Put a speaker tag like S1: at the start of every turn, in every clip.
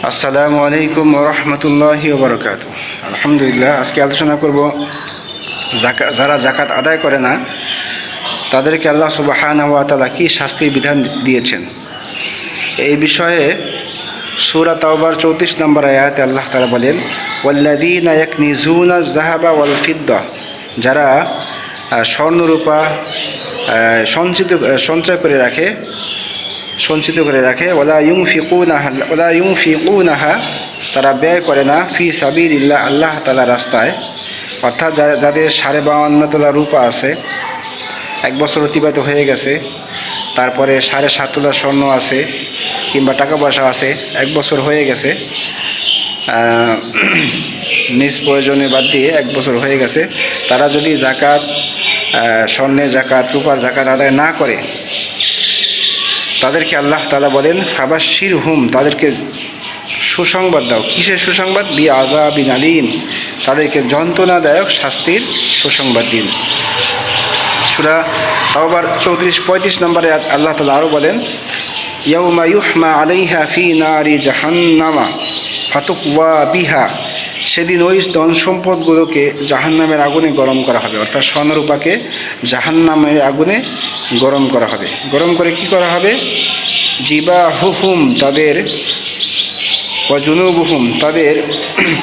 S1: আসসালামু আলাইকুম রহমতুল্লাহি ওবরকাত। আলহামদুলিল্লাহ, আজকে আলোচনা করব যারা জাকাত আদায় করে না তাদেরকে আল্লাহ সুবহানাহু ওয়া তাআলা কী শাস্তির বিধান দিয়েছেন। এই বিষয়ে সূরা তাওবার 34 নম্বর আয়াতে আল্লাহ তাআলা বলেন, ওয়াল্লাযীনা ইয়াকনিজুনা আয-যাহাবা ওয়াল ফিদ্দা, যারা স্বর্ণরূপা সঞ্চয় করে রাখে ওয়ালা ইউনফিকুনাহা, তারা ব্যয় করে না ফি সাবিলিল্লাহ, আল্লাহ তাআলার রাস্তায়। অর্থাৎ যাদের 52.5 তোলা রূপা আছে, 1 বছর অতিবাহিত হয়ে গেছে, তারপরে 7.5 তোলা স্বর্ণ আছে কিংবা টাকা পয়সা আছে, 1 বছর হয়ে গেছে, নিজ প্রয়োজনে বাদ দিয়ে 1 বছর হয়ে গেছে, তারা যদি জাকাত, স্বর্ণের জাকাত, রূপার জাকাত আদায় না করে, তাদেরকে আল্লাহ তাআলা বলেন ফাবাশশিরহুম, তাদেরকে সুসংবাদ দাও। কিসের সুসংবাদ? বিআযাবিন আলীম, তাদেরকে যন্ত্রণাদায়ক শাস্তির সুসংবাদ দিন। সূরা তাওবার 34-35 নম্বরে আল্লাহ তাআলা আরও বলেন, ইয়াউমা ইউহমা আলাইহা ফি নারি জাহান্নামা ফাতুকওয়া বিহা, সেদিন ওই ধন সম্পদগুলোকে জাহান্নামের আগুনে গরম করা হবে। অর্থাৎ স্বর্ণরূপাকে জাহান্নামের আগুনে গরম করা হবে। গরম করে কি করা হবে? জিবাহুহুম, তাদের ওয়াজুনুবুহুম, তাদের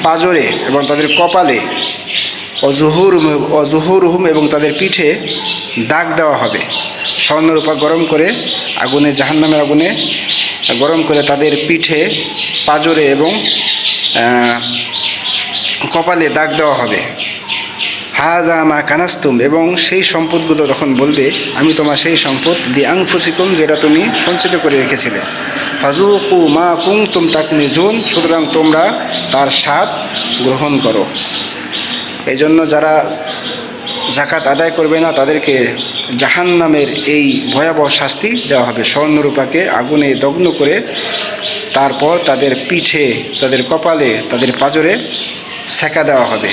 S1: পাজরে এবং তাদের কপালে, অজুহুরহুম, এবং তাদের পিঠে দাগ দেওয়া হবে। স্বর্ণরূপা গরম করে আগুনে, জাহান্নামের আগুনে গরম করে তাদের পিঠে, পাজরে এবং কপালে দাগ দেওয়া হবে। হাযা মা কানাস্তুম, এবং সেই সম্পদগুলো তখন বলবে, আমি তোমার সেই সম্পদ লিআনফুসিকুম, যেটা তুমি সঞ্চিত করে রেখেছিলে। ফাযুকু মা কুনতুম তাকনিজুন, সুতরাং তোমরা তার স্বাদ গ্রহণ করো। এই জন্য যারা জাকাত আদায় করবে না তাদেরকে জাহান্নামের এই ভয়াবহ শাস্তি দেওয়া হবে। স্বর্ণরূপাকে আগুনে দগ্ন করে তারপর তাদের পিঠে, তাদের কপালে, তাদের পাজরে সেকা দেওয়া হবে।